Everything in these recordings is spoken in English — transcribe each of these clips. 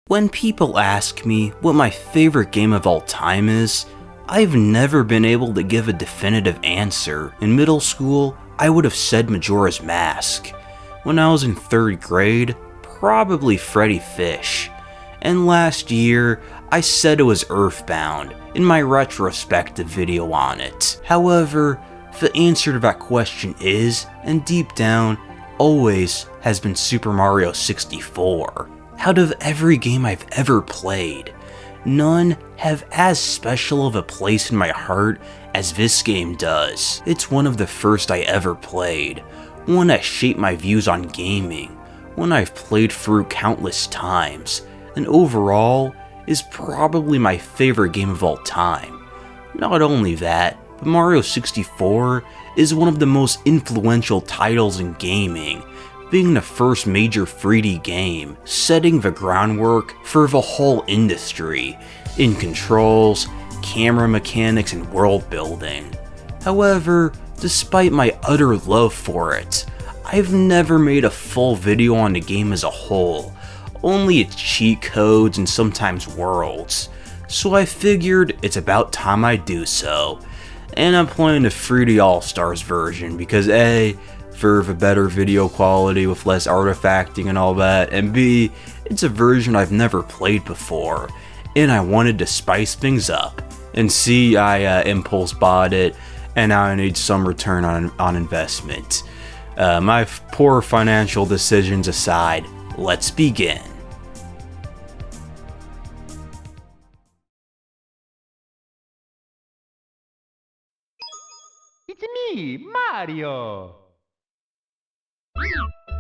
When people ask me what my favorite game of all time is, I've never been able to give a definitive answer. In middle school, I would have said Majora's Mask. When I was in 3rd grade, probably Freddy Fish. And last year, I said it was Earthbound in my retrospective video on it. However, the answer to that question is, and deep down, always has been Super Mario 64. Out of every game I've ever played, none have as special of a place in my heart as this game does. It's one of the first I ever played, one that shaped my views on gaming, one I've played through countless times, and overall is probably my favorite game of all time. Not only that, but Mario 64 is one of the most influential titles in gaming, being the first major 3D game, setting the groundwork for the whole industry, in controls, camera mechanics, and world building. However, despite my utter love for it, I've never made a full video on the game as a whole, only its cheat codes and sometimes worlds, so I figured it's about time I do so. And I'm playing the 3D All-Stars version because A, for the better video quality with less artifacting and all that, and B, it's a version I've never played before, and I wanted to spice things up, and C, I impulse bought it, and now I need some return on investment. My poor financial decisions aside, let's begin. It's me, Mario!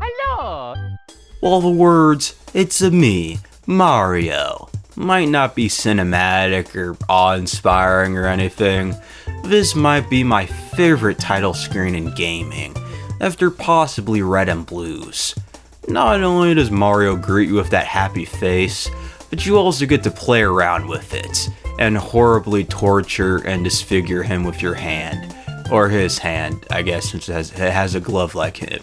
Hello! While the words, "It's a me, Mario," might not be cinematic or awe-inspiring or anything, this might be my favorite title screen in gaming, after possibly Red and Blues. Not only does Mario greet you with that happy face, but you also get to play around with it, and horribly torture and disfigure him with your hand. Or his hand, I guess, since it has a glove like him.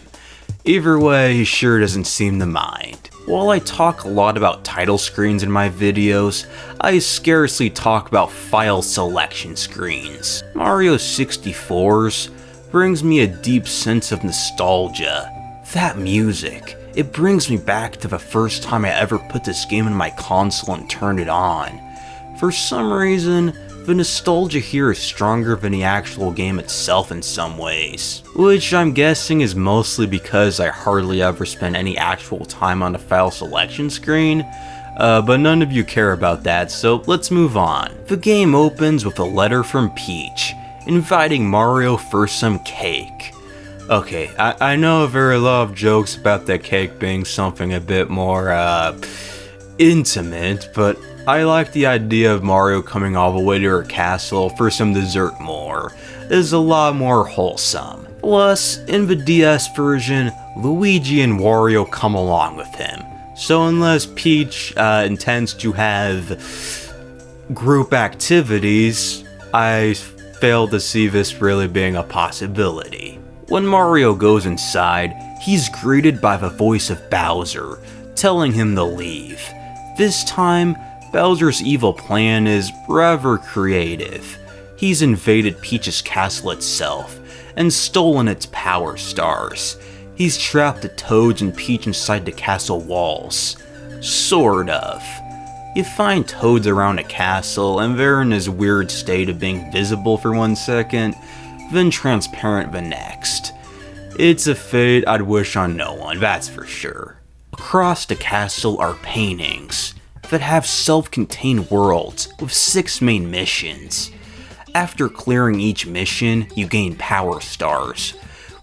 Either way, he sure doesn't seem to mind. While I talk a lot about title screens in my videos, I scarcely talk about file selection screens. Mario 64's brings me a deep sense of nostalgia. That music, it brings me back to the first time I ever put this game in my console and turned it on. For some reason, the nostalgia here is stronger than the actual game itself in some ways, which I'm guessing is mostly because I hardly ever spend any actual time on the file selection screen, but none of you care about that, so let's move on. The game opens with a letter from Peach, inviting Mario for some cake. Okay, I know there are a lot of jokes about that cake being something a bit more, intimate, but I like the idea of Mario coming all the way to her castle for some dessert more. It's a lot more wholesome. Plus, in the DS version, Luigi and Wario come along with him. So unless Peach intends to have group activities, I fail to see this really being a possibility. When Mario goes inside, he's greeted by the voice of Bowser, telling him to leave. This time, Bowser's evil plan is rather creative. He's invaded Peach's castle itself and stolen its power stars. He's trapped the Toads and Peach inside the castle walls. Sort of. You find Toads around the castle and they're in this weird state of being visible for 1 second, then transparent the next. It's a fate I'd wish on no one, that's for sure. Across the castle are paintings that have self-contained worlds with 6 main missions. After clearing each mission, you gain power stars,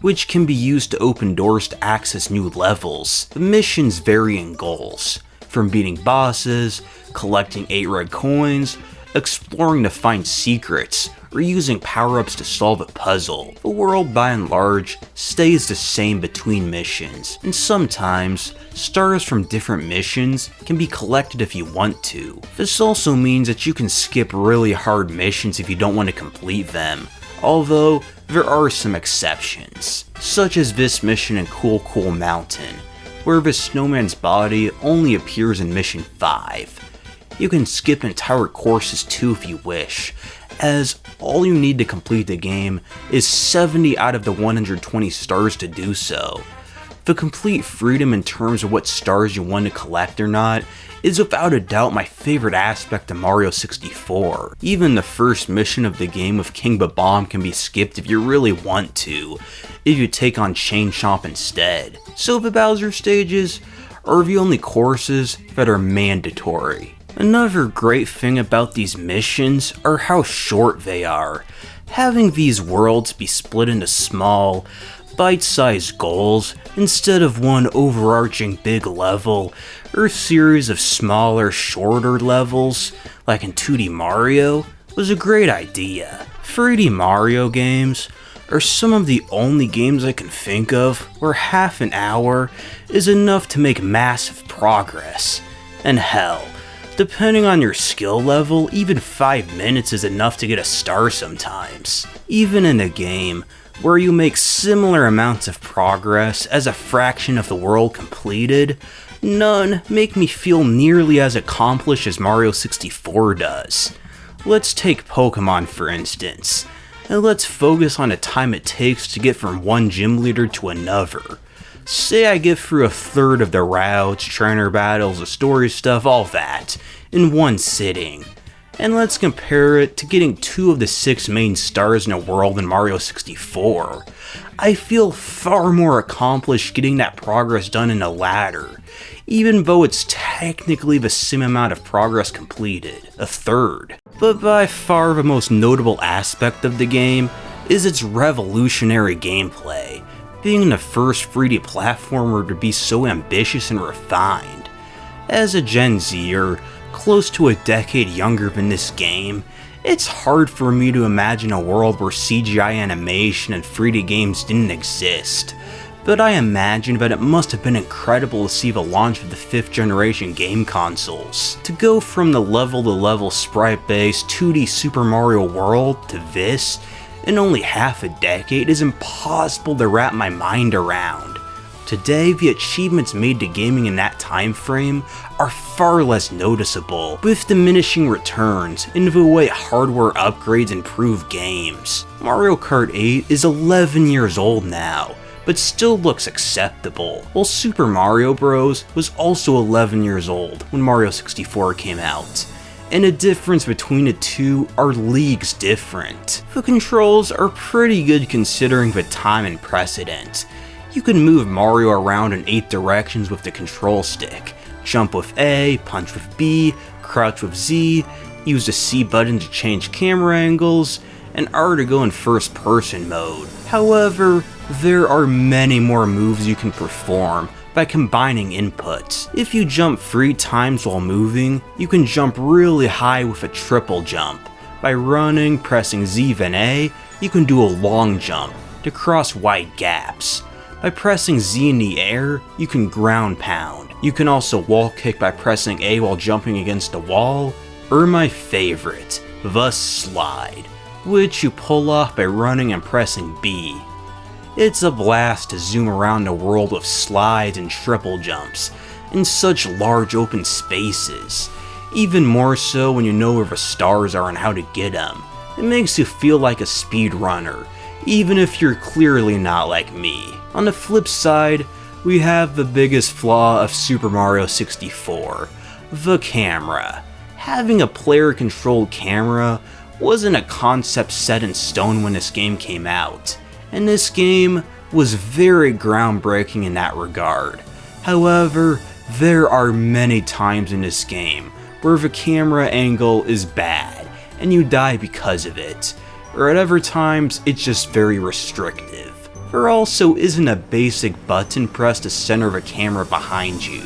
which can be used to open doors to access new levels. The missions vary in goals, from beating bosses, collecting 8 red coins, exploring to find secrets, or using power-ups to solve a puzzle. The world, by and large, stays the same between missions, and sometimes, stars from different missions can be collected if you want to. This also means that you can skip really hard missions if you don't want to complete them, although there are some exceptions, such as this mission in Cool Mountain. where the snowman's body only appears in Mission 5. You can skip entire courses too if you wish, as all you need to complete the game is 70 out of the 120 stars to do so. The complete freedom in terms of what stars you want to collect or not is without a doubt my favorite aspect of Mario 64. Even the first mission of the game with King Bomb can be skipped if you really want to, if you take on Chain Chomp instead. So the Bowser stages are the only courses that are mandatory. Another great thing about these missions are how short they are. Having these worlds be split into small, bite-sized goals instead of one overarching big level or series of smaller, shorter levels like in 2D Mario was a great idea. 3D Mario games are some of the only games I can think of where half an hour is enough to make massive progress. And hell, depending on your skill level, even 5 minutes is enough to get a star sometimes. Even in a game where you make similar amounts of progress as a fraction of the world completed, none make me feel nearly as accomplished as Mario 64 does. Let's take Pokemon for instance, and let's focus on the time it takes to get from one gym leader to another. Say I get through a third of the routes, trainer battles, the story stuff, all that, in one sitting. And let's compare it to getting 2 of the 6 main stars in a world in Mario 64. I feel far more accomplished getting that progress done in a ladder, even though it's technically the same amount of progress completed, a third. But by far the most notable aspect of the game is its revolutionary gameplay, being the first 3D platformer to be so ambitious and refined. As a Gen Zer, close to a decade younger than this game, it's hard for me to imagine a world where CGI animation and 3D games didn't exist, but I imagine that it must have been incredible to see the launch of the 5th generation game consoles. To go from the level-to-level sprite-based 2D Super Mario World to this in only half a decade is impossible to wrap my mind around. Today, the achievements made to gaming in that time frame are far less noticeable, with diminishing returns in the way hardware upgrades improve games. Mario Kart 8 is 11 years old now, but still looks acceptable, while Super Mario Bros. Was also 11 years old when Mario 64 came out. And the difference between the two are leagues different. The controls are pretty good considering the time and precedent. You can move Mario around in 8 directions with the control stick, jump with A, punch with B, crouch with Z, use the C button to change camera angles, and R to go in first person mode. However, there are many more moves you can perform by combining inputs. If you jump 3 times while moving, you can jump really high with a triple jump. By running, pressing Z then A, you can do a long jump to cross wide gaps. By pressing Z in the air, you can ground pound. You can also wall kick by pressing A while jumping against a wall, or my favorite, the slide, which you pull off by running and pressing B. It's a blast to zoom around the world with slides and triple jumps in such large open spaces, even more so when you know where the stars are and how to get them. It makes you feel like a speedrunner, even if you're clearly not like me. On the flip side, we have the biggest flaw of Super Mario 64, the camera. Having a player-controlled camera wasn't a concept set in stone when this game came out, and this game was very groundbreaking in that regard. However, there are many times in this game where the camera angle is bad, and you die because of it, or at other times it's just very restrictive. There also isn't a basic button press to center the camera behind you,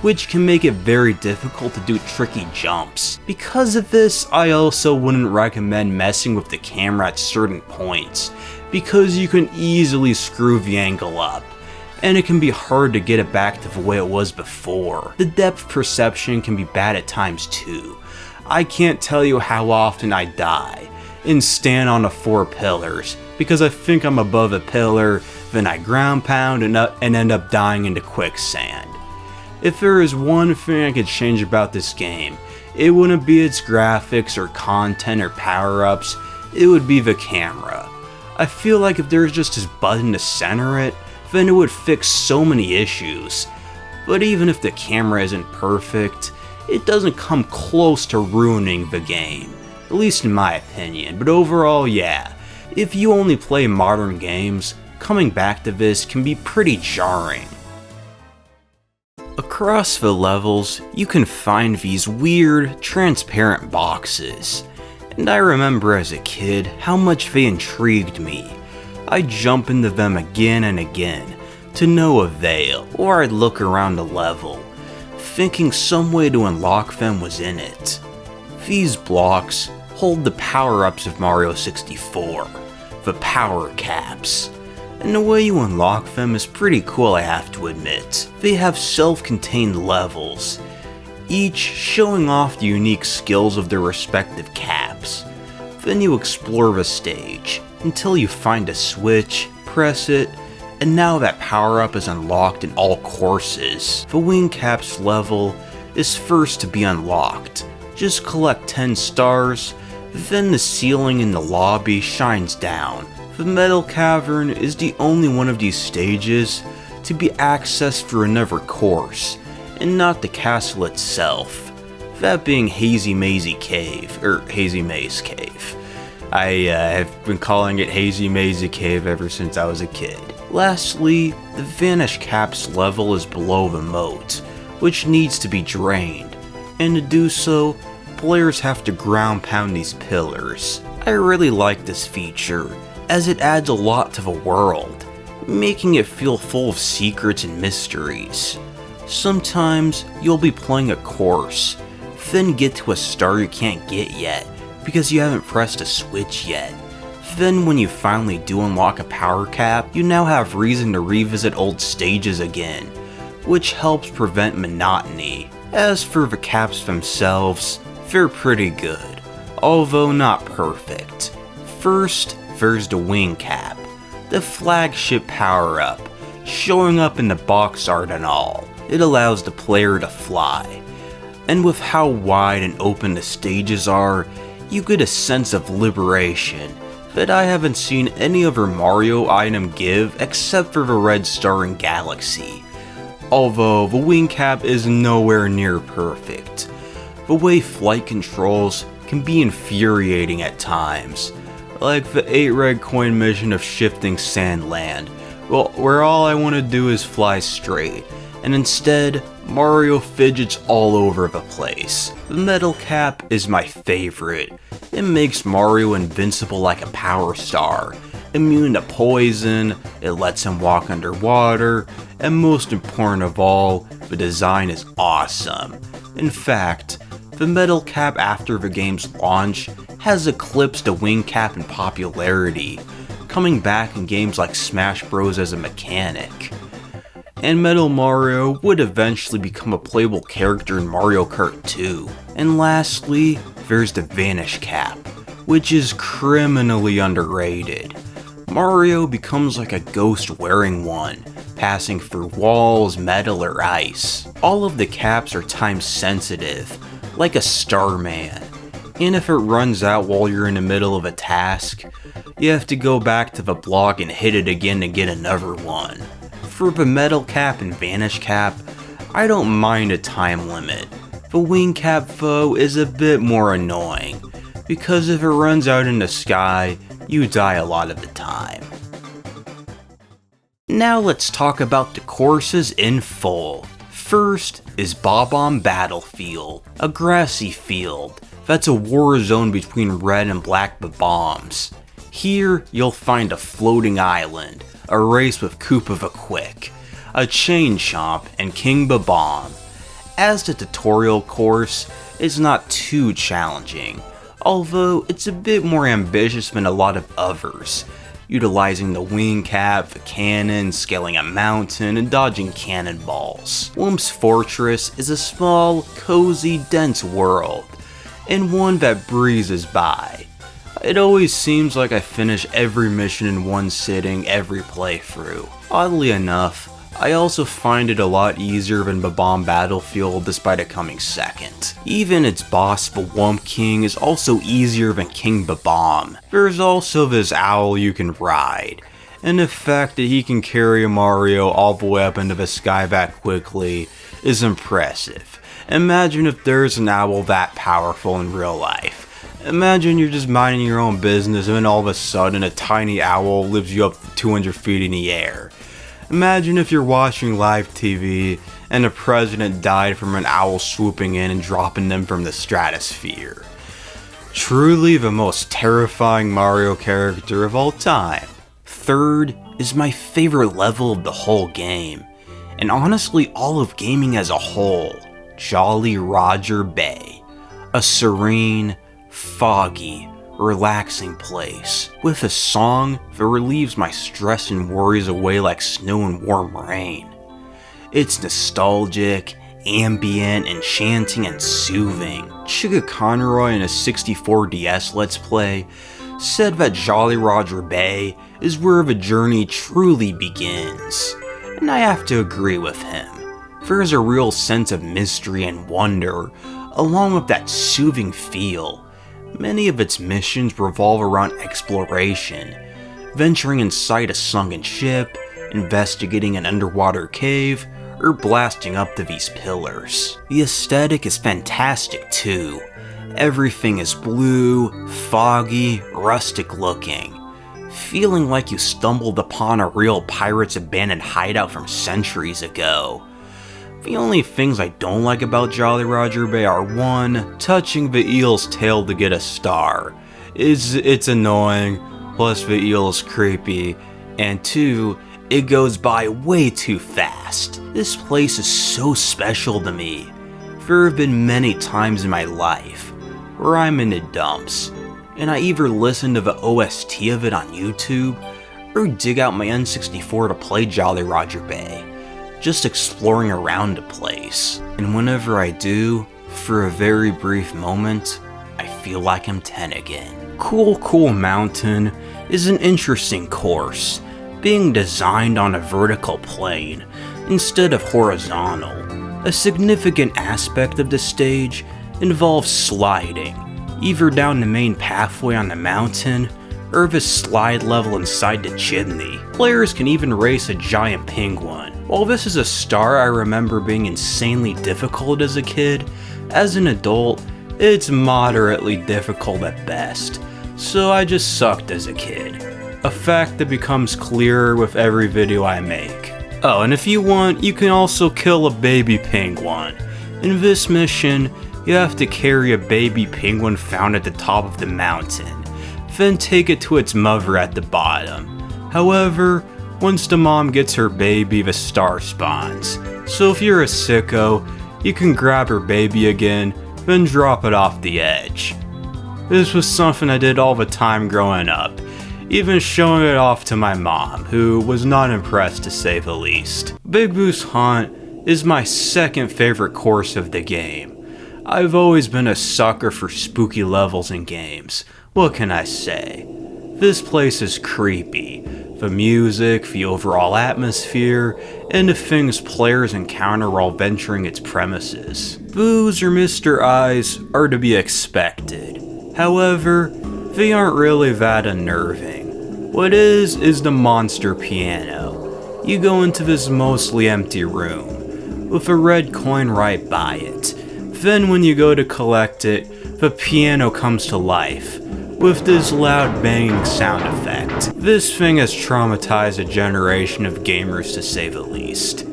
which can make it very difficult to do tricky jumps. Because of this, I also wouldn't recommend messing with the camera at certain points, because you can easily screw the angle up, and it can be hard to get it back to the way it was before. The depth perception can be bad at times too. I can't tell you how often I die, and stand on the 4 pillars, because I think I'm above a pillar, then I ground pound and end up dying into quicksand. If there is one thing I could change about this game, it wouldn't be its graphics or content or power-ups, it would be the camera. I feel like if there was just this button to center it, then it would fix so many issues. But even if the camera isn't perfect, it doesn't come close to ruining the game, at least in my opinion. But overall, yeah, if you only play modern games, coming back to this can be pretty jarring. Across the levels, you can find these weird, transparent boxes, and I remember as a kid how much they intrigued me. I'd jump into them again and again, to no avail, or I'd look around the level, thinking some way to unlock them was in it. These blocks hold the power-ups of Mario 64, the power caps. And the way you unlock them is pretty cool, I have to admit. They have self-contained levels, each showing off the unique skills of their respective caps. Then you explore the stage, until you find a switch, press it, and now that power-up is unlocked in all courses. The wing caps level is first to be unlocked. Just collect 10 stars, then the ceiling in the lobby shines down. The Metal Cavern is the only one of these stages to be accessed through another course, and not the castle itself, that being Hazy Maze Cave. I have been calling it Hazy Maze Cave ever since I was a kid. Lastly, the Vanish Caps level is below the moat, which needs to be drained, and to do so, players have to ground pound these pillars. I really like this feature, as it adds a lot to the world, making it feel full of secrets and mysteries. Sometimes you'll be playing a course, then get to a star you can't get yet because you haven't pressed a switch yet. Then when you finally do unlock a power cap, you now have reason to revisit old stages again, which helps prevent monotony. As for the caps themselves, they're pretty good, although not perfect. First, there's the wing cap, the flagship power-up, showing up in the box art and all. It allows the player to fly, and with how wide and open the stages are, you get a sense of liberation that I haven't seen any other Mario item give except for the red star in Galaxy. Although the wing cap is nowhere near perfect. The way flight controls can be infuriating at times, like the 8 red coin mission of Shifting Sandland, where all I want to do is fly straight, and instead, Mario fidgets all over the place. The metal cap is my favorite. It makes Mario invincible like a power star, immune to poison, it lets him walk underwater, and most important of all, the design is awesome. In fact, the metal cap after the game's launch has eclipsed the wing cap in popularity, coming back in games like Smash Bros. As a mechanic. And Metal Mario would eventually become a playable character in Mario Kart 2. And lastly, there's the Vanish Cap, which is criminally underrated. Mario becomes like a ghost wearing one, passing through walls, metal, or ice. All of the caps are time sensitive, like a Starman. And if it runs out while you're in the middle of a task, you have to go back to the block and hit it again to get another one. For the metal cap and vanish cap, I don't mind a time limit. The wing cap though is a bit more annoying, because if it runs out in the sky, you die a lot of the time. Now let's talk about the courses in full. First is Bob-omb Battlefield, a grassy field that's a war zone between red and black bombs. Here you'll find a floating island, a race with Koopa the Quick, a Chain Chomp, and King Bob-omb. As the tutorial course, it's not too challenging, although it's a bit more ambitious than a lot of others, utilizing the wing cap, the cannon, scaling a mountain, and dodging cannonballs. Whomp's Fortress is a small, cozy, dense world, and one that breezes by. It always seems like I finish every mission in one sitting every playthrough. Oddly enough, I also find it a lot easier than Bob-omb Battlefield despite it coming second. Even its boss, the Wump King, is also easier than King Bob-omb. There's also this owl you can ride, and the fact that he can carry Mario all the way up into the sky that quickly is impressive. Imagine if there's an owl that powerful in real life. Imagine you're just minding your own business and then all of a sudden a tiny owl lifts you up 200 feet in the air. Imagine if you're watching live TV and the president died from an owl swooping in and dropping them from the stratosphere. Truly the most terrifying Mario character of all time. Third is my favorite level of the whole game, and honestly all of gaming as a whole, Jolly Roger Bay. A serene, foggy, relaxing place, with a song that relieves my stress and worries away like snow and warm rain. It's nostalgic, ambient, enchanting, and soothing. Chica Conroy in a 64 DS Let's Play said that Jolly Roger Bay is where the journey truly begins, and I have to agree with him. There's a real sense of mystery and wonder, along with that soothing feel. Many of its missions revolve around exploration, venturing inside a sunken ship, investigating an underwater cave, or blasting up to these pillars. The aesthetic is fantastic too. Everything is blue, foggy, rustic looking, feeling like you stumbled upon a real pirate's abandoned hideout from centuries ago. The only things I don't like about Jolly Roger Bay are 1. Touching the eel's tail to get a star. It's annoying, plus the eel is creepy, and 2. It goes by way too fast. This place is so special to me. There have been many times in my life where I'm in the dumps, and I either listen to the OST of it on YouTube, or dig out my N64 to play Jolly Roger Bay, just exploring around the place. And whenever I do, for a very brief moment, I feel like I'm 10 again. Cool Mountain is an interesting course, being designed on a vertical plane instead of horizontal. A significant aspect of the stage involves sliding, either down the main pathway on the mountain, or the slide level inside the chimney. Players can even race a giant penguin. While this is a star I remember being insanely difficult as a kid, as an adult, it's moderately difficult at best, so I just sucked as a kid. A fact that becomes clearer with every video I make. Oh, and if you want, you can also kill a baby penguin. In this mission, you have to carry a baby penguin found at the top of the mountain, then take it to its mother at the bottom. However, once the mom gets her baby, the star spawns. So if you're a sicko, you can grab her baby again, then drop it off the edge. This was something I did all the time growing up, even showing it off to my mom, who was not impressed to say the least. Big Boo's Haunt is my second favorite course of the game. I've always been a sucker for spooky levels in games. What can I say? This place is creepy. The music, the overall atmosphere, and the things players encounter while venturing its premises. Boo's or Mr. Eyes are to be expected. However, they aren't really that unnerving. What is the monster piano. You go into this mostly empty room, with a red coin right by it. Then when you go to collect it, the piano comes to life, with this loud banging sound effect. This thing has traumatized a generation of gamers to say the least.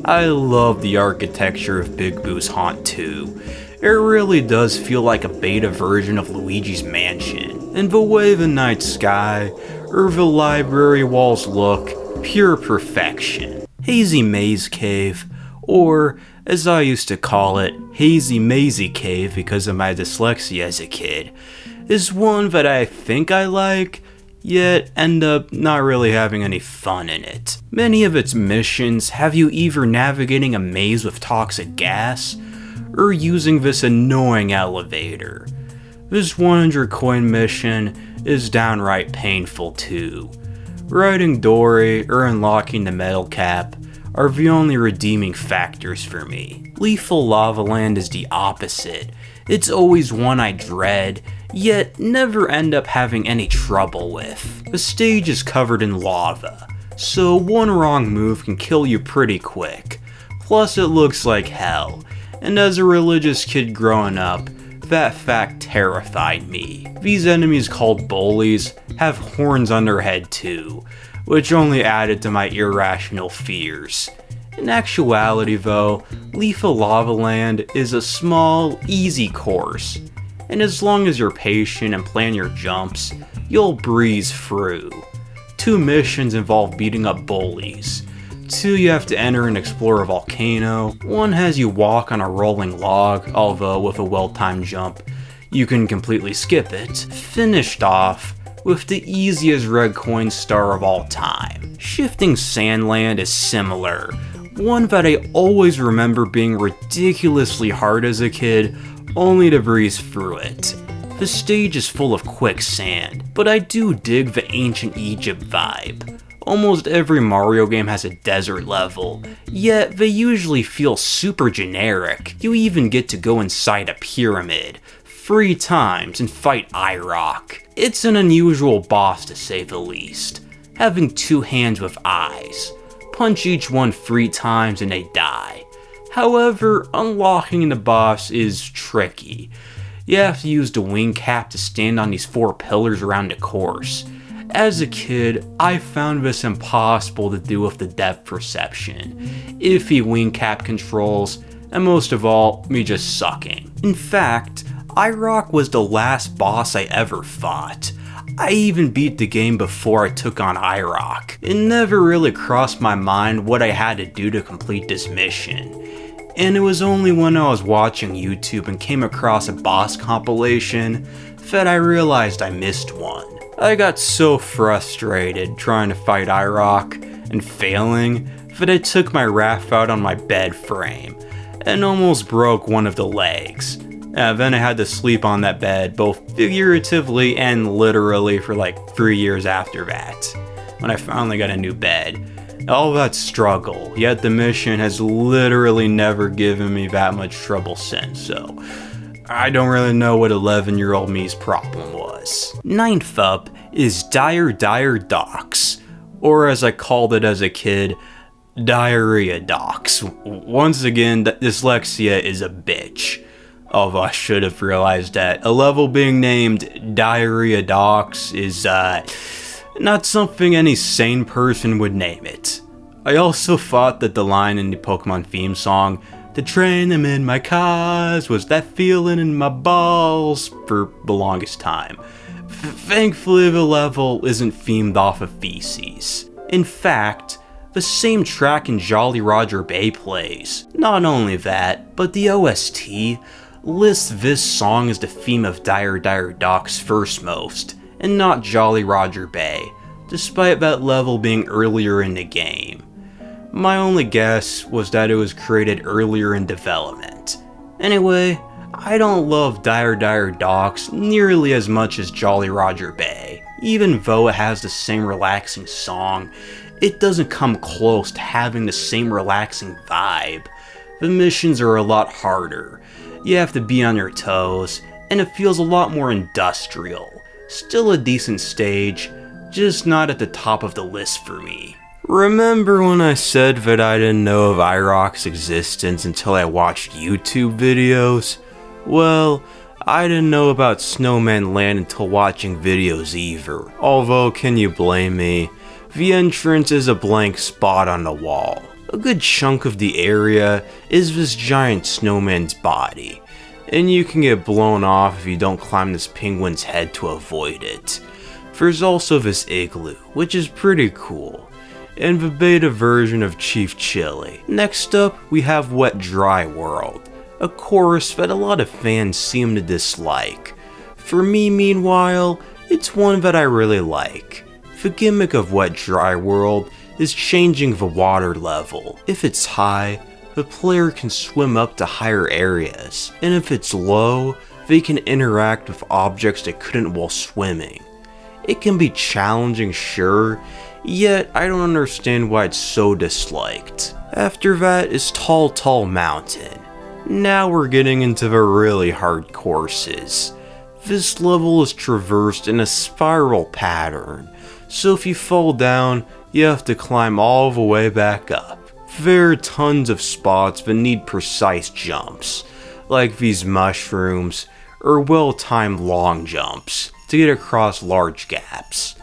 I love the architecture of Big Boo's Haunt 2. It really does feel like a beta version of Luigi's Mansion. And the way the night sky or the library walls look, pure perfection. Hazy Maze Cave, or as I used to call it, Hazy Mazy Cave because of my dyslexia as a kid, is one that I think I like, yet end up not really having any fun in it. Many of its missions have you either navigating a maze with toxic gas, or using this annoying elevator. This 100 coin mission is downright painful too. Riding Dory or unlocking the metal cap are the only redeeming factors for me. Lethal Lava Land is the opposite. It's always one I dread, yet never end up having any trouble with. The stage is covered in lava, so one wrong move can kill you pretty quick. Plus it looks like hell, and as a religious kid growing up, that fact terrified me. These enemies called bullies have horns on their head too, which only added to my irrational fears. In actuality though, Lethal Lava Land is a small, easy course, and as long as you're patient and plan your jumps, you'll breeze through. 2 missions involve beating up bullies. 2 you have to enter and explore a volcano. 1 has you walk on a rolling log, although with a well-timed jump, you can completely skip it. Finished off with the easiest red coin star of all time. Shifting Sandland is similar, one that I always remember being ridiculously hard as a kid, only to breeze through it. The stage is full of quicksand, but I do dig the ancient Egypt vibe. Almost every Mario game has a desert level, yet they usually feel super generic. You even get to go inside a pyramid 3 times and fight Rock. It's an unusual boss to say the least, having 2 hands with eyes. Punch each one 3 times and they die. However, unlocking the boss is tricky. You have to use the wing cap to stand on these 4 pillars around the course. As a kid, I found this impossible to do with the depth perception, iffy wing cap controls, and most of all, me just sucking. In fact, Rock was the last boss I ever fought. I even beat the game before I took on Rock. It never really crossed my mind what I had to do to complete this mission. And it was only when I was watching YouTube and came across a boss compilation that I realized I missed one. I got so frustrated trying to fight Rock and failing that I took my wrath out on my bed frame and almost broke one of the legs. Then I had to sleep on that bed both figuratively and literally for like 3 years after that, when I finally got a new bed. All that struggle, yet the mission has literally never given me that much trouble since, so I don't really know what 11-year-old me's problem was. 9th up is Dire Docks, or as I called it as a kid, Diarrhea Docks. Once again, dyslexia is a bitch. Although I should have realized that a level being named Diarrhea Docks is not something any sane person would name it. I also thought that the line in the Pokemon theme song, "To train them in my cause," was that feeling in my balls for the longest time. Thankfully the level isn't themed off of feces. In fact, the same track in Jolly Roger Bay plays. Not only that, but the OST lists this song as the theme of Dire Docks first most, and not Jolly Roger Bay, despite that level being earlier in the game. My only guess was that it was created earlier in development. Anyway, I don't love Dire Docks nearly as much as Jolly Roger Bay. Even though it has the same relaxing song, it doesn't come close to having the same relaxing vibe. The missions are a lot harder. You have to be on your toes, and it feels a lot more industrial. Still a decent stage, just not at the top of the list for me. Remember when I said that I didn't know of Rock's existence until I watched YouTube videos? Well, I didn't know about Snowman Land until watching videos either. Although, can you blame me? The entrance is a blank spot on the wall. A good chunk of the area is this giant snowman's body, and you can get blown off if you don't climb this penguin's head to avoid it. There's also this igloo, which is pretty cool, and the beta version of Chief Chili. Next up, we have Wet Dry World, a course that a lot of fans seem to dislike. For me, meanwhile, it's one that I really like. The gimmick of Wet Dry World is changing the water level. If it's high, the player can swim up to higher areas, and if it's low, they can interact with objects they couldn't while swimming. It can be challenging, sure, yet I don't understand why it's so disliked. After that is Tall Mountain. Now we're getting into the really hard courses. This level is traversed in a spiral pattern, so if you fall down, you have to climb all the way back up. There are tons of spots that need precise jumps, like these mushrooms, or well-timed long jumps, to get across large gaps.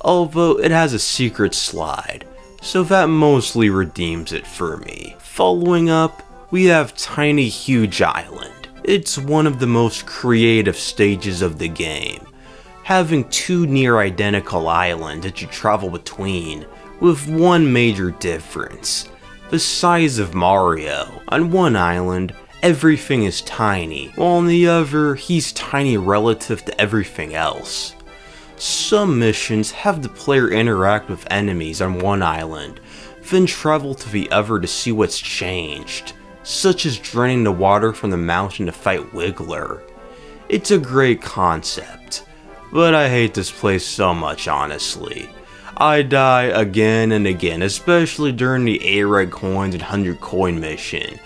Although it has a secret slide, so that mostly redeems it for me. Following up, we have Tiny Huge Island. It's one of the most creative stages of the game, having two near identical islands that you travel between, with one major difference: the size of Mario. On one island, everything is tiny, while on the other, he's tiny relative to everything else. Some missions have the player interact with enemies on one island, then travel to the other to see what's changed, such as draining the water from the mountain to fight Wiggler. It's a great concept, but I hate this place so much, honestly. I die again and again, especially during the 8 red coins and 100 coin mission.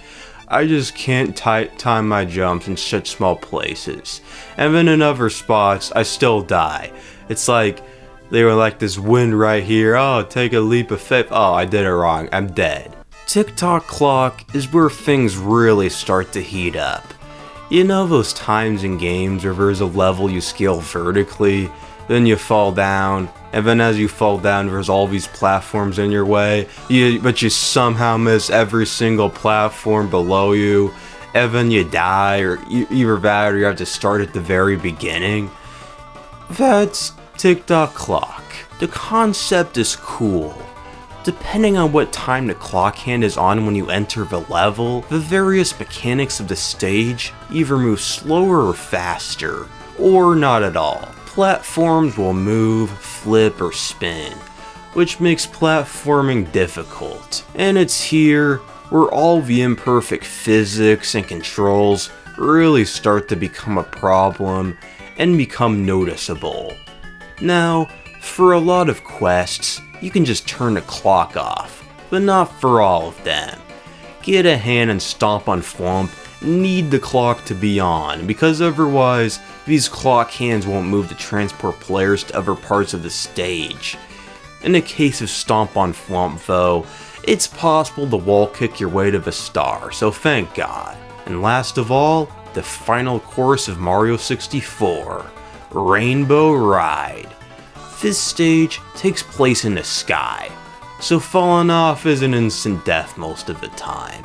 I just can't time my jumps in such small places, and then in other spots, I still die. It's like, they were like this wind right here, oh, take a leap of faith, oh, I did it wrong, I'm dead. Tick-tock clock is where things really start to heat up. You know those times in games where there's a level you scale vertically, then you fall down, and then as you fall down there's all these platforms in your way, but you somehow miss every single platform below you, and then you die, or either that or you have to start at the very beginning. That's Tick-tock clock. The concept is cool. Depending on what time the clock hand is on when you enter the level, the various mechanics of the stage either move slower or faster, or not at all. Platforms will move, flip, or spin, which makes platforming difficult. And it's here where all the imperfect physics and controls really start to become a problem and become noticeable. Now, for a lot of quests, you can just turn the clock off, but not for all of them. Get a hand and stomp on Flump, need the clock to be on, because otherwise, these clock hands won't move to transport players to other parts of the stage. In the case of Stomp on Flump though, it's possible to wall kick your way to the star, so thank God. And last of all, the final course of Mario 64, Rainbow Ride. This stage takes place in the sky, so falling off is an instant death most of the time.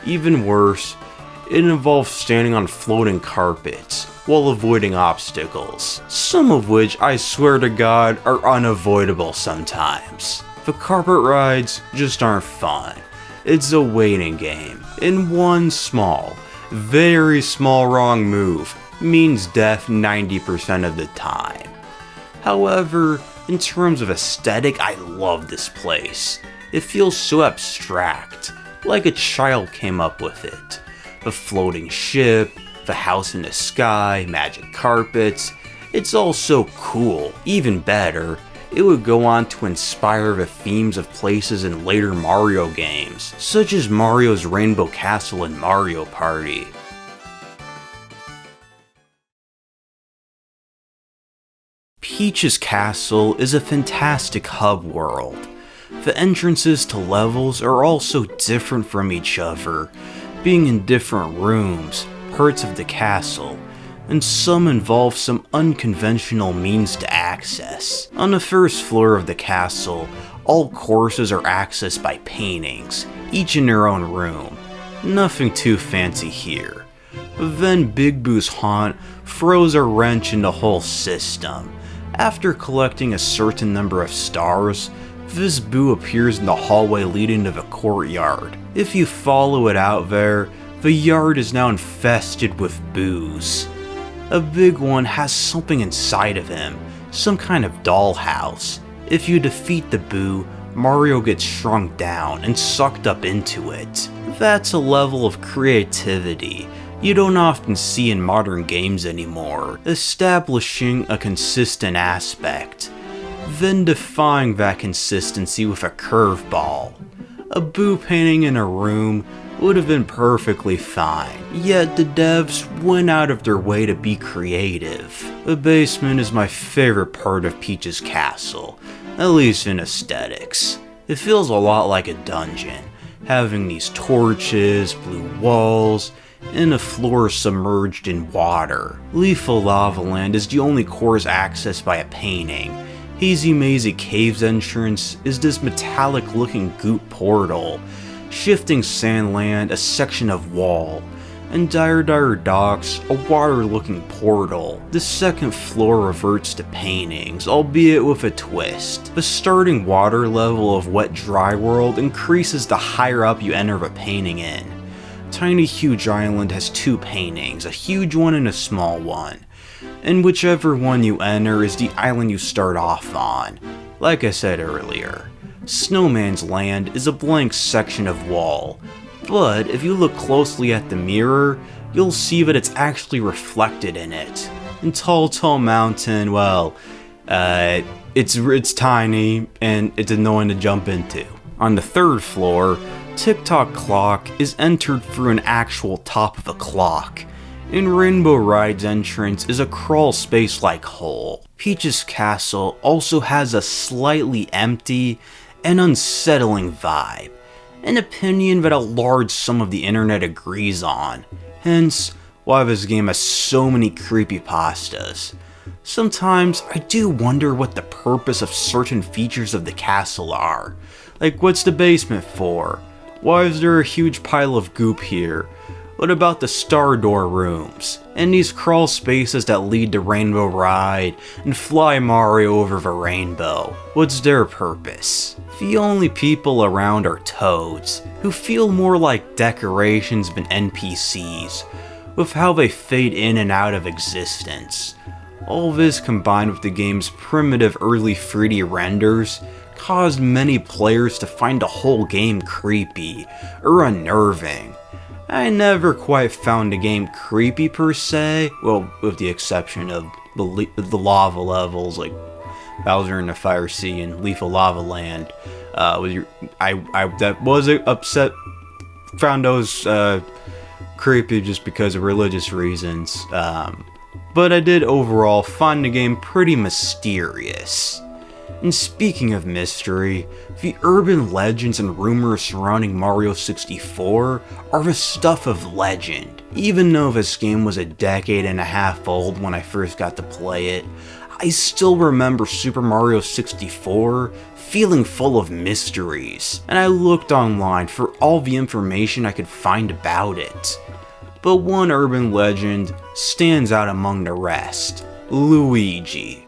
Even worse, it involves standing on floating carpets while avoiding obstacles, some of which I swear to God are unavoidable sometimes. The carpet rides just aren't fun. It's a waiting game, and one small, very small wrong move means death 90% of the time. However, in terms of aesthetic, I love this place. It feels so abstract, like a child came up with it. The floating ship, the house in the sky, magic carpets, it's all so cool. Even better, it would go on to inspire the themes of places in later Mario games, such as Mario's Rainbow Castle and Mario Party. Peach's Castle is a fantastic hub world. The entrances to levels are also different from each other, being in different rooms, parts of the castle, and some involve some unconventional means to access. On the first floor of the castle, all courses are accessed by paintings, each in their own room. Nothing too fancy here. But then Big Boo's haunt throws a wrench in the whole system. After collecting a certain number of stars, this Boo appears in the hallway leading to the courtyard. If you follow it out there, the yard is now infested with Boos. A big one has something inside of him, some kind of dollhouse. If you defeat the Boo, Mario gets shrunk down and sucked up into it. That's a level of creativity you don't often see in modern games anymore, establishing a consistent aspect, then defying that consistency with a curveball. A boo painting in a room would have been perfectly fine, yet the devs went out of their way to be creative. The basement is my favorite part of Peach's castle, at least in aesthetics. It feels a lot like a dungeon, having these torches, blue walls, and a floor submerged in water. Lethal Lava Land is the only course accessed by a painting. Hazy Mazy Cave's entrance is this metallic looking goop portal. Shifting Sandland, a section of wall, and Dire Docks, a water-looking portal. The second floor reverts to paintings, albeit with a twist. The starting water level of Wet Dry World increases the higher up you enter the painting in. Tiny Huge Island has two paintings, a huge one and a small one, and whichever one you enter is the island you start off on. Like I said earlier, Snowman's Land is a blank section of wall, but if you look closely at the mirror, you'll see that it's actually reflected in it. And Tall Mountain, well, it's tiny and it's annoying to jump into. On the third floor, Tick-Tock Clock is entered through an actual top of a clock, and Rainbow Ride's entrance is a crawl space-like hole. Peach's castle also has a slightly empty and unsettling vibe, an opinion that a large sum of the internet agrees on, hence why this game has so many creepypastas. Sometimes I do wonder what the purpose of certain features of the castle are. Like, what's the basement for? Why is there a huge pile of goop here? What about the Star Door rooms? And these crawl spaces that lead to Rainbow Ride and Fly Mario over the rainbow? What's their purpose? The only people around are toads, who feel more like decorations than NPCs, with how they fade in and out of existence. All this combined with the game's primitive early 3D renders caused many players to find the whole game creepy or unnerving. I never quite found the game creepy per se, well, with the exception of the lava levels like Bowser in the Fire Sea and Lethal Lava Land. That was upset. Found those creepy just because of religious reasons. But I did overall find the game pretty mysterious. And speaking of mystery, the urban legends and rumors surrounding Mario 64 are the stuff of legend. Even though this game was a decade and a half old when I first got to play it, I still remember Super Mario 64 feeling full of mysteries, and I looked online for all the information I could find about it. But one urban legend stands out among the rest: Luigi.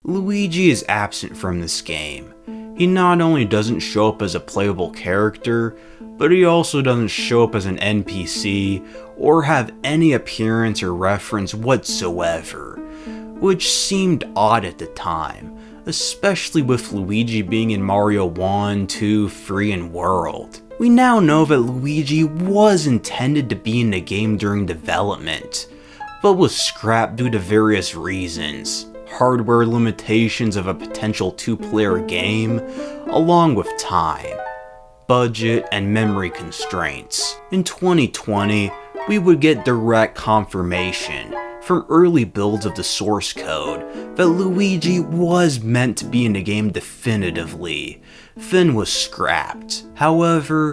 Luigi is absent from this game. He not only doesn't show up as a playable character, but he also doesn't show up as an NPC or have any appearance or reference whatsoever, which seemed odd at the time, especially with Luigi being in Mario 1, 2, 3, and World. We now know that Luigi was intended to be in the game during development, but was scrapped due to various reasons. Hardware limitations of a potential two-player game, along with time, budget, and memory constraints. In 2020, we would get direct confirmation from early builds of the source code that Luigi was meant to be in the game definitively, then was scrapped. However,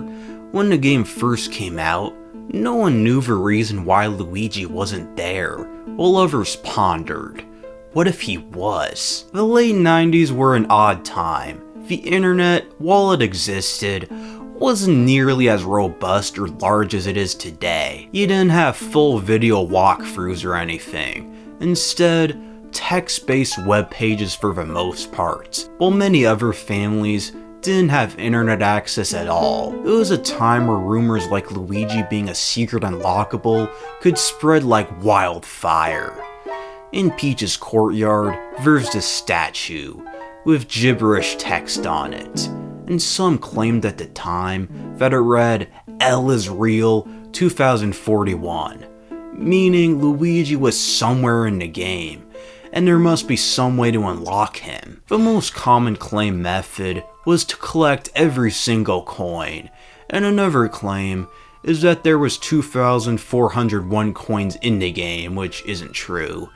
when the game first came out, no one knew the reason why Luigi wasn't there, while others pondered. What if he was? The late 90s were an odd time. The internet, while it existed, wasn't nearly as robust or large as it is today. You didn't have full video walkthroughs or anything. Instead, text-based web pages for the most part, while many other families didn't have internet access at all. It was a time where rumors like Luigi being a secret unlockable could spread like wildfire. In Peach's courtyard, there's this statue, with gibberish text on it, and some claimed at the time that it read, "L is real, 2041, meaning Luigi was somewhere in the game, and there must be some way to unlock him. The most common claim method was to collect every single coin, and another claim is that there was 2,401 coins in the game, which isn't true.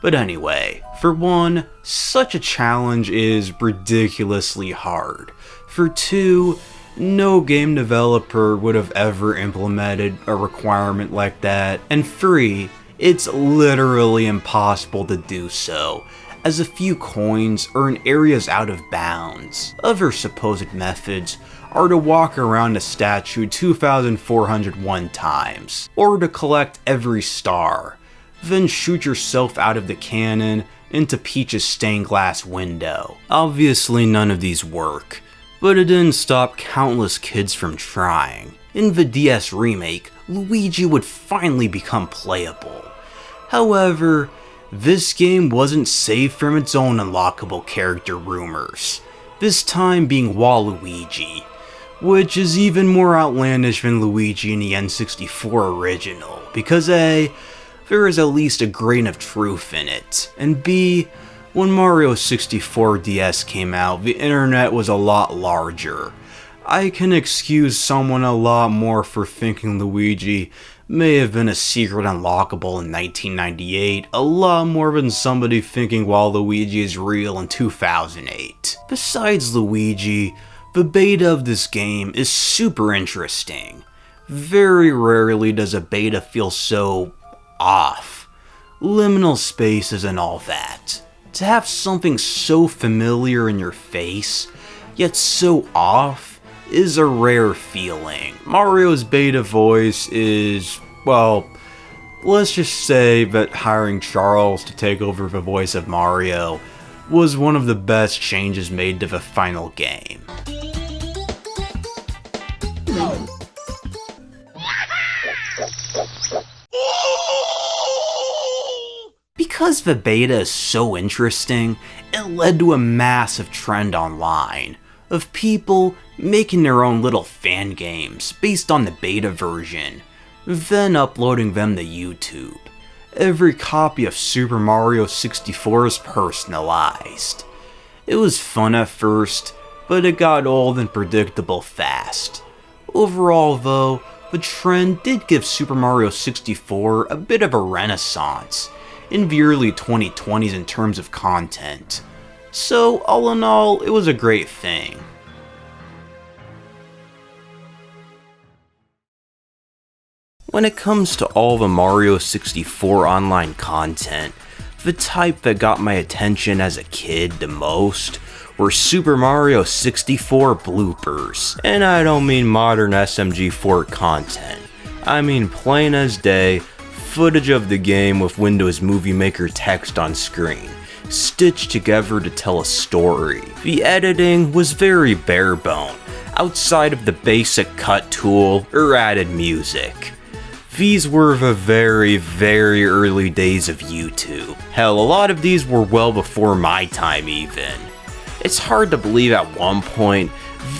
But anyway, for one, such a challenge is ridiculously hard. For two, no game developer would have ever implemented a requirement like that. And three, it's literally impossible to do so, as a few coins are in areas out of bounds. Other supposed methods are to walk around a statue 2,401 times, or to collect every star, then shoot yourself out of the cannon into Peach's stained glass window. Obviously none of these work, but it didn't stop countless kids from trying. In the DS remake, Luigi would finally become playable. However, this game wasn't safe from its own unlockable character rumors, this time being Waluigi, which is even more outlandish than Luigi in the N64 original, because A, there is at least a grain of truth in it, and B, when Mario 64 DS came out, the internet was a lot larger. I can excuse someone a lot more for thinking Luigi may have been a secret unlockable in 1998, a lot more than somebody thinking Waluigi is real in 2008. Besides Luigi, the beta of this game is super interesting. Very rarely does a beta feel so off. Liminal spaces and all that. To have something so familiar in your face, yet so off, is a rare feeling. Mario's beta voice is, well, let's just say that hiring Charles to take over the voice of Mario was one of the best changes made to the final game. Because the beta is so interesting, it led to a massive trend online of people making their own little fan games based on the beta version, then uploading them to YouTube. Every copy of Super Mario 64 is personalized. It was fun at first, but it got old and predictable fast. Overall though, the trend did give Super Mario 64 a bit of a renaissance in the early 2020s in terms of content. So all in all, it was a great thing. When it comes to all the Mario 64 online content, the type that got my attention as a kid the most were Super Mario 64 bloopers. And I don't mean modern SMG4 content. I mean plain as day, footage of the game with Windows Movie Maker text on screen, stitched together to tell a story. The editing was very bare-bone, outside of the basic cut tool or added music. These were the very, very early days of YouTube. Hell, a lot of these were well before my time even. It's hard to believe at one point,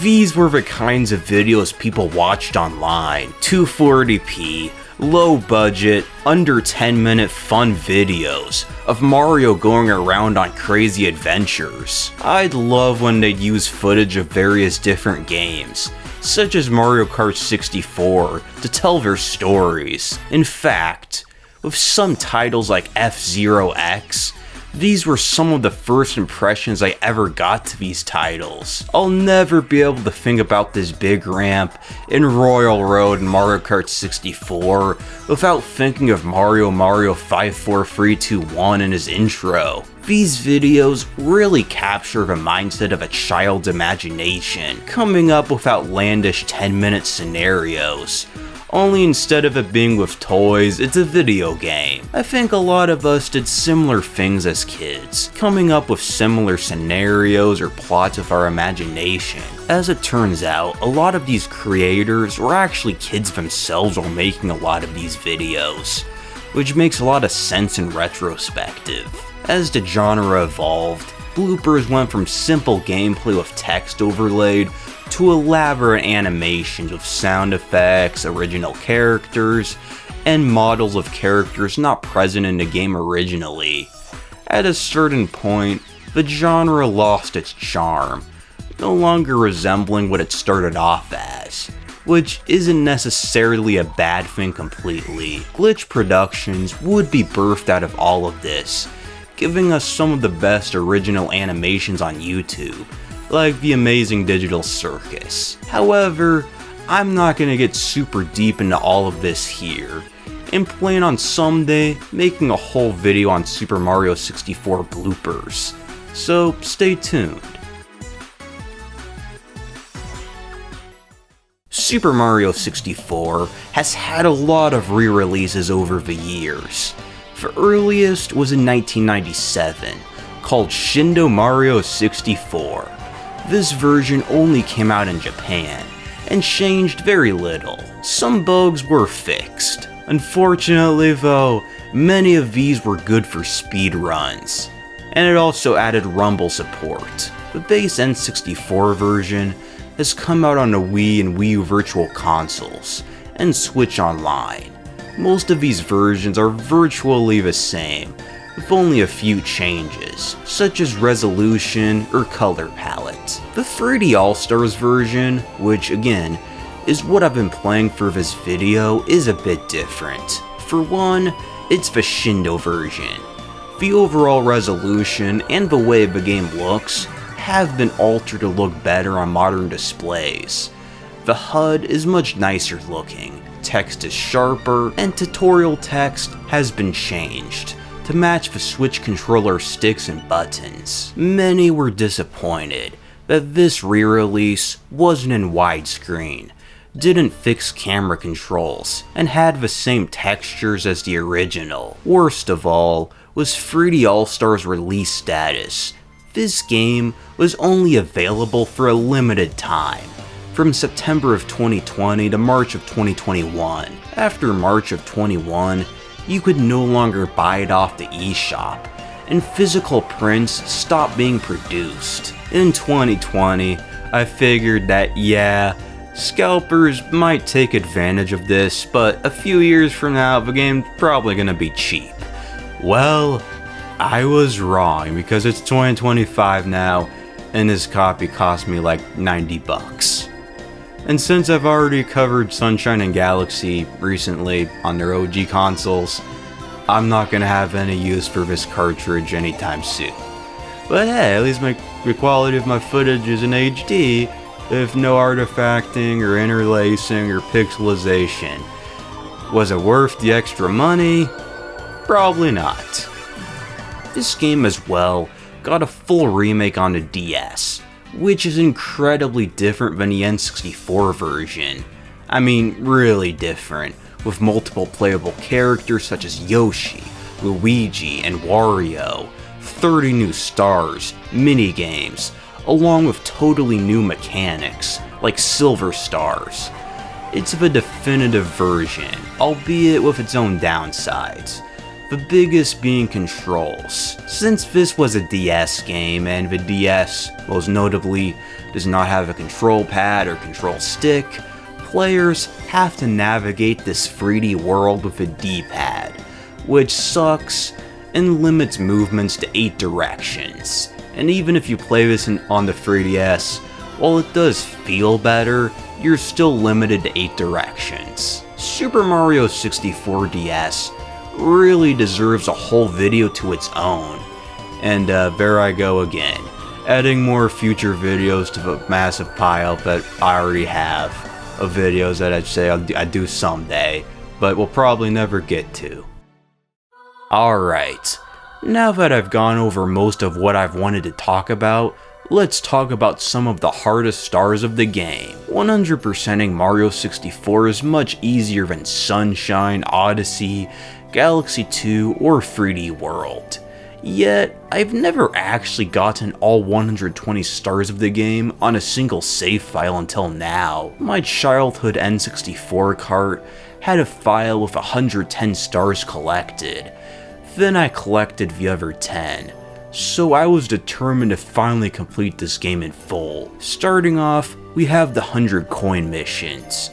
these were the kinds of videos people watched online. 240p, low budget, under 10-minute fun videos of Mario going around on crazy adventures. I'd love when they'd use footage of various different games, such as Mario Kart 64, to tell their stories. In fact, with some titles like F-Zero X, these were some of the first impressions I ever got to these titles. I'll never be able to think about this big ramp in Royal Road in Mario Kart 64 without thinking of Mario 54321 in his intro. These videos really capture the mindset of a child's imagination, coming up with outlandish 10-minute scenarios. Only instead of it being with toys, it's a video game. I think a lot of us did similar things as kids, coming up with similar scenarios or plots with our imagination. As it turns out, a lot of these creators were actually kids themselves while making a lot of these videos, which makes a lot of sense in retrospective. As the genre evolved, bloopers went from simple gameplay with text overlaid to elaborate animations with sound effects, original characters, and models of characters not present in the game originally. At a certain point, the genre lost its charm, no longer resembling what it started off as, which isn't necessarily a bad thing completely. Glitch Productions would be birthed out of all of this, giving us some of the best original animations on YouTube, like the amazing Digital Circus. However, I'm not gonna get super deep into all of this here, and plan on someday making a whole video on Super Mario 64 bloopers, so stay tuned. Super Mario 64 has had a lot of re-releases over the years. The earliest was in 1997, called Shindo Mario 64. This version only came out in Japan, and changed very little. Some bugs were fixed. Unfortunately though, many of these were good for speed runs, and it also added rumble support. The base N64 version has come out on the Wii and Wii U Virtual Consoles, and Switch Online. Most of these versions are virtually the same, with only a few changes, such as resolution or color palette. The 3D All-Stars version, which again, is what I've been playing for this video, is a bit different. For one, it's the Shindo version. The overall resolution and the way the game looks have been altered to look better on modern displays. The HUD is much nicer looking, text is sharper, and tutorial text has been changed to match the Switch controller sticks and buttons. Many were disappointed that this re-release wasn't in widescreen, didn't fix camera controls, and had the same textures as the original. Worst of all was 3D All-Stars release status. This game was only available for a limited time, from September of 2020 to March of 2021. After March of 21, you could no longer buy it off the eShop, and physical prints stopped being produced. In 2020, I figured that yeah, scalpers might take advantage of this, but a few years from now the game's probably gonna be cheap. Well, I was wrong, because it's 2025 now, and this copy cost me like 90 bucks. And since I've already covered Sunshine and Galaxy recently on their OG consoles, I'm not gonna have any use for this cartridge anytime soon. But hey, at least the quality of my footage is in HD, with no artifacting or interlacing or pixelization. Was it worth the extra money? Probably not. This game as well got a full remake on the DS, which is incredibly different than the N64 version. I mean, really different, with multiple playable characters such as Yoshi, Luigi, and Wario, 30 new stars, minigames, along with totally new mechanics, like silver stars. It's the definitive version, albeit with its own downsides. The biggest being controls. Since this was a DS game, and the DS, most notably, does not have a control pad or control stick, players have to navigate this 3D world with a D-pad, which sucks and limits movements to 8 directions. And even if you play this on the 3DS, while it does feel better, you're still limited to 8 directions. Super Mario 64 DS really deserves a whole video to its own. And there I go again, adding more future videos to the massive pile that I already have of videos that I'd say I'd do someday, but we'll probably never get to. Alright, now that I've gone over most of what I've wanted to talk about, let's talk about some of the hardest stars of the game. 100%ing Mario 64 is much easier than Sunshine, Odyssey, Galaxy 2, or 3D World. Yet, I've never actually gotten all 120 stars of the game on a single save file until now. My childhood N64 cart had a file with 110 stars collected. Then I collected the other 10. So I was determined to finally complete this game in full. Starting off, we have the 100 coin missions.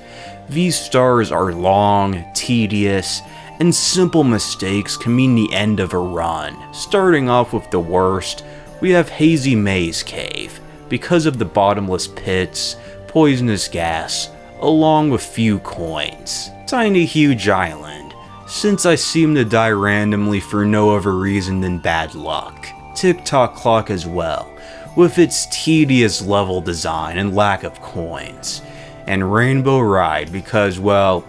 These stars are long, tedious, and simple mistakes can mean the end of a run. Starting off with the worst, we have Hazy Maze Cave, because of the bottomless pits, poisonous gas, along with few coins. Tiny Huge Island, since I seem to die randomly for no other reason than bad luck. Tick-Tock Clock as well, with its tedious level design and lack of coins. And Rainbow Ride because, well,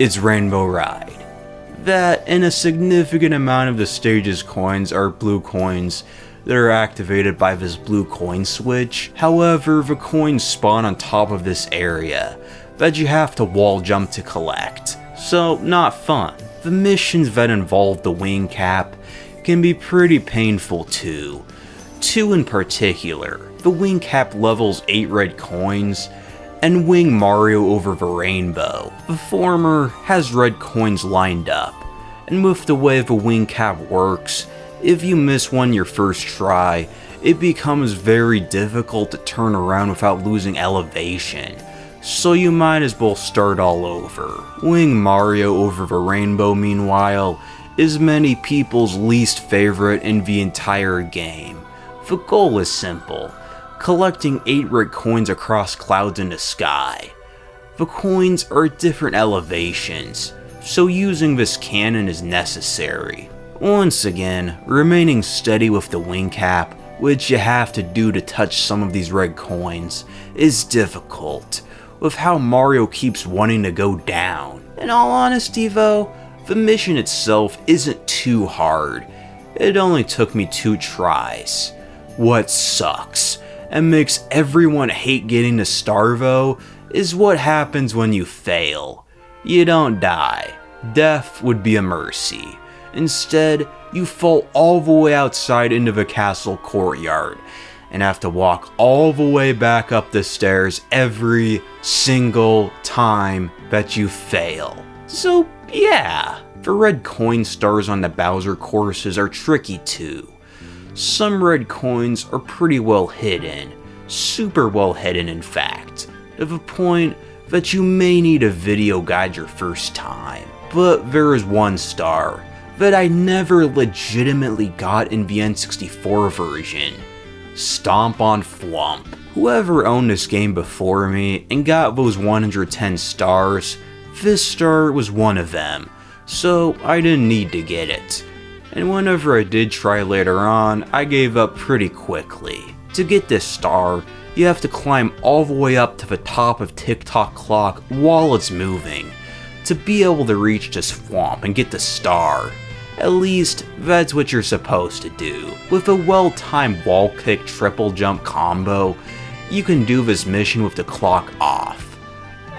it's Rainbow Ride. That and a significant amount of the stage's coins are blue coins that are activated by this blue coin switch. However, the coins spawn on top of this area that you have to wall jump to collect, so not fun. The missions that involve the wing cap can be pretty painful too. Two in particular, the wing cap levels 8 red coins, and wing Mario over the rainbow. The former has red coins lined up, and with the way the wing cap works, if you miss one your first try, it becomes very difficult to turn around without losing elevation, so you might as well start all over. Wing Mario over the rainbow, meanwhile, is many people's least favorite in the entire game. The goal is simple: collecting 8 red coins across clouds in the sky. The coins are at different elevations, so using this cannon is necessary. Once again, remaining steady with the wing cap, which you have to do to touch some of these red coins, is difficult, with how Mario keeps wanting to go down. In all honesty though, the mission itself isn't too hard. It only took me 2 tries. What sucks and makes everyone hate getting to star though is what happens when you fail. You don't die. Death would be a mercy. Instead, you fall all the way outside into the castle courtyard and have to walk all the way back up the stairs every single time that you fail. So yeah, the red coin stars on the Bowser courses are tricky too. Some red coins are pretty well hidden, super well hidden in fact, to the point that you may need a video guide your first time. But there is one star that I never legitimately got in the N64 version: Stomp on Thwomp. Whoever owned this game before me and got those 110 stars, this star was one of them, so I didn't need to get it. And whenever I did try later on, I gave up pretty quickly. To get this star, you have to climb all the way up to the top of Tick-Tock Clock while it's moving, to be able to reach this Thwomp and get the star. At least, that's what you're supposed to do. With a well-timed wall kick triple jump combo, you can do this mission with the clock off.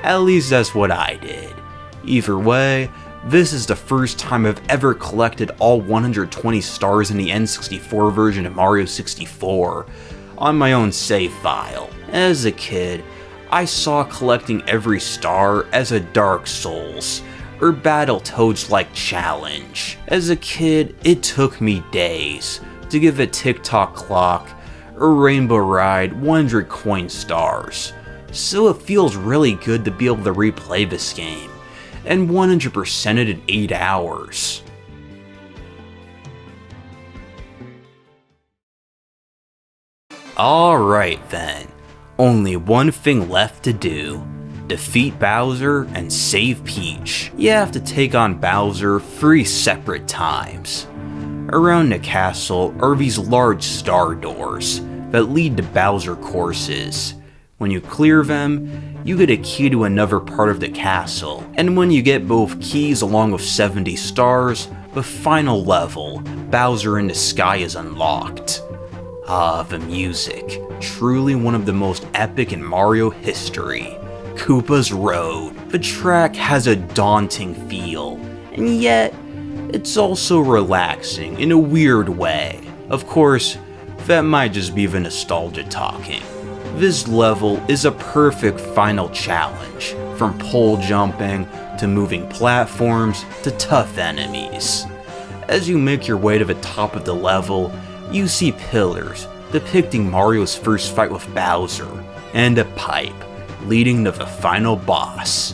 At least that's what I did. Either way, this is the first time I've ever collected all 120 stars in the N64 version of Mario 64 on my own save file. As a kid, I saw collecting every star as a Dark Souls or Battletoads-like challenge. As a kid, it took me days to give a Tick-Tock Clock or Rainbow Ride 100 coin stars, so it feels really good to be able to replay this game and 100% it in 8 hours. Alright then, only one thing left to do: defeat Bowser and save Peach. You have to take on Bowser 3 separate times. Around the castle are these large star doors that lead to Bowser courses. When you clear them, you get a key to another part of the castle, and when you get both keys along with 70 stars, the final level, Bowser in the Sky, is unlocked. Ah, the music, truly one of the most epic in Mario history. Koopa's Road. The track has a daunting feel, and yet, it's also relaxing in a weird way. Of course, that might just be the nostalgia talking. This level is a perfect final challenge, from pole jumping, to moving platforms, to tough enemies. As you make your way to the top of the level, you see pillars depicting Mario's first fight with Bowser, and a pipe leading to the final boss.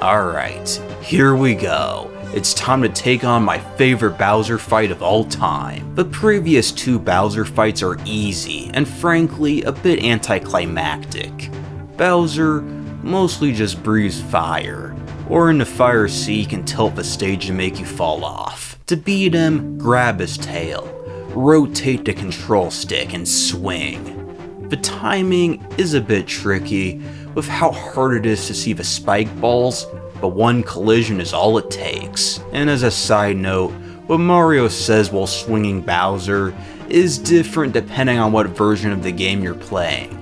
Alright, here we go. It's time to take on my favorite Bowser fight of all time. The previous two Bowser fights are easy, and frankly, a bit anticlimactic. Bowser mostly just breathes fire, or in the fire sea can tilt the stage to make you fall off. To beat him, grab his tail, rotate the control stick, and swing. The timing is a bit tricky with how hard it is to see the spike balls, but one collision is all it takes. And as a side note, what Mario says while swinging Bowser is different depending on what version of the game you're playing.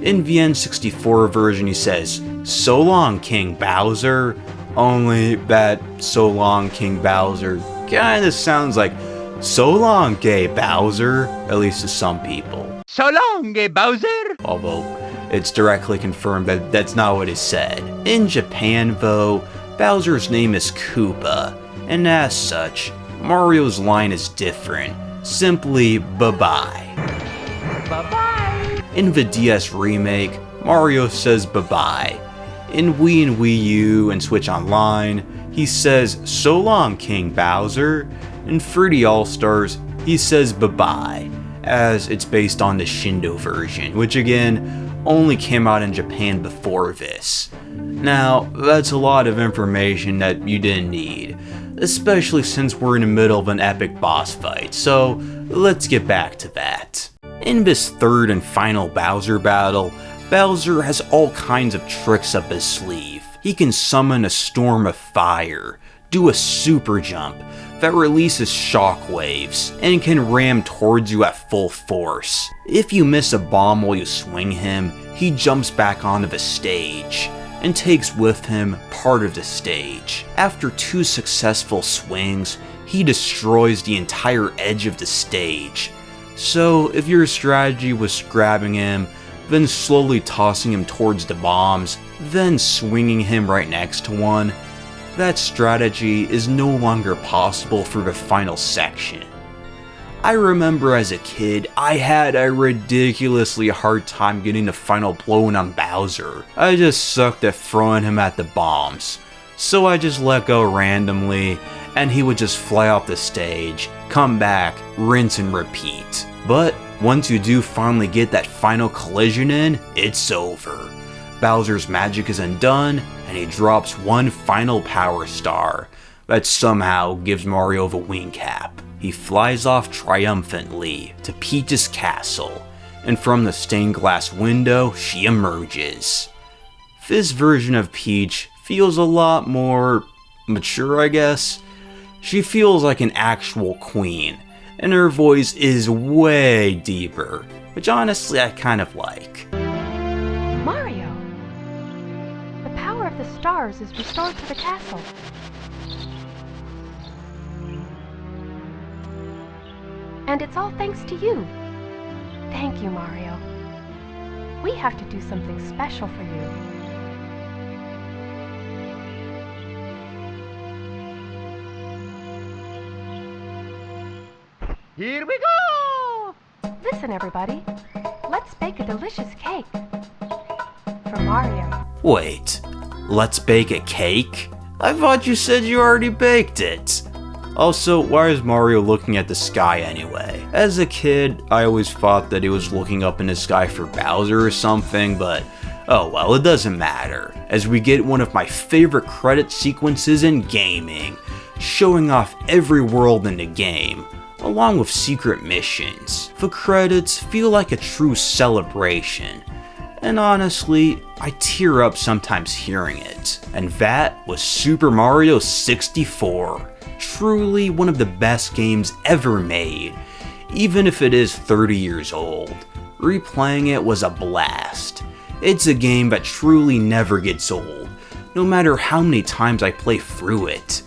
In the N64 version he says, "So long, King Bowser," only that "So long, King Bowser" kinda sounds like "So long, gay Bowser," at least to some people. So long, Bowser! Although it's directly confirmed that that's not what is said. In Japan though, Bowser's name is Koopa, and as such, Mario's line is different, simply bye-bye. Bye-bye! In the DS remake, Mario says bye-bye. In Wii and Wii U and Switch Online, he says "So long, King Bowser." In 3D All-Stars, he says bye-bye, as it's based on the Shindo version, which again, only came out in Japan before this. Now, that's a lot of information that you didn't need, especially since we're in the middle of an epic boss fight, so let's get back to that. In this third and final Bowser battle, Bowser has all kinds of tricks up his sleeve. He can summon a storm of fire, do a super jump that releases shockwaves, and can ram towards you at full force. If you miss a bomb while you swing him, he jumps back onto the stage, and takes with him part of the stage. After 2 successful swings, he destroys the entire edge of the stage. So if your strategy was grabbing him, then slowly tossing him towards the bombs, then swinging him right next to one, that strategy is no longer possible for the final section. I remember as a kid, I had a ridiculously hard time getting the final blow in on Bowser. I just sucked at throwing him at the bombs. So I just let go randomly, and he would just fly off the stage, come back, rinse and repeat. But once you do finally get that final collision in, it's over. Bowser's magic is undone, and he drops one final power star that somehow gives Mario the wing cap. He flies off triumphantly to Peach's castle, and from the stained glass window, she emerges. This version of Peach feels a lot more mature, I guess. She feels like an actual queen, and her voice is way deeper, which honestly I kind of like. Mario! The power of the stars is restored to the castle. And it's all thanks to you. Thank you, Mario. We have to do something special for you. Here we go! Listen, everybody. Let's bake a delicious cake. For Mario. Wait, let's bake a cake? I thought you said you already baked it. Also, why is Mario looking at the sky anyway? As a kid, I always thought that he was looking up in the sky for Bowser or something, but oh well, it doesn't matter, as we get one of my favorite credit sequences in gaming, showing off every world in the game, along with secret missions. The credits feel like a true celebration, and honestly, I tear up sometimes hearing it. And that was Super Mario 64. Truly one of the best games ever made, even if it is 30 years old. Replaying it was a blast. It's a game that truly never gets old, no matter how many times I play through it.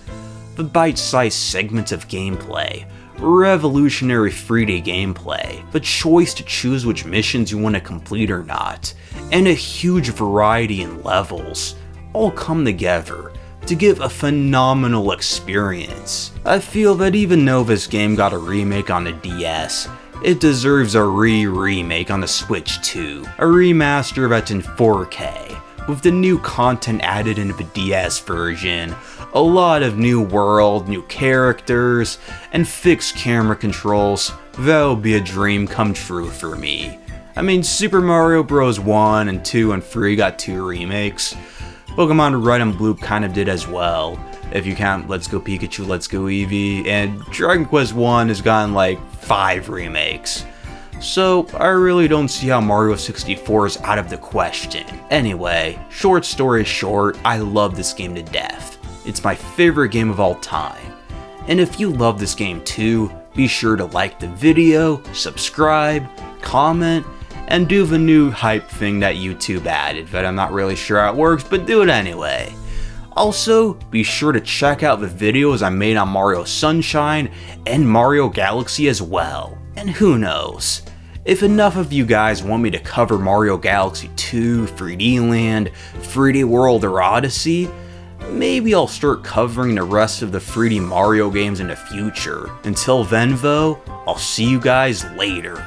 The bite-sized segments of gameplay, revolutionary 3D gameplay, the choice to choose which missions you want to complete or not, and a huge variety in levels, all come together to give a phenomenal experience. I feel that even though this game got a remake on the DS, it deserves a remake on the Switch too. A remaster that's in 4K, with the new content added into the DS version, a lot of new world, new characters, and fixed camera controls, that'll be a dream come true for me. I mean, Super Mario Bros. 1 and 2 and 3 got 2 remakes. Pokemon Red and Blue kind of did as well, if you count Let's Go Pikachu, Let's Go Eevee, and Dragon Quest 1 has gotten like 5 remakes. So I really don't see how Mario 64 is out of the question. Anyway, short story short, I love this game to death. It's my favorite game of all time. And if you love this game too, be sure to like the video, subscribe, comment, and do the new hype thing that YouTube added that I'm not really sure how it works, but do it anyway. Also, be sure to check out the videos I made on Mario Sunshine and Mario Galaxy as well. And who knows, if enough of you guys want me to cover Mario Galaxy 2, 3D Land, 3D World, or Odyssey, maybe I'll start covering the rest of the 3D Mario games in the future. Until then though, I'll see you guys later.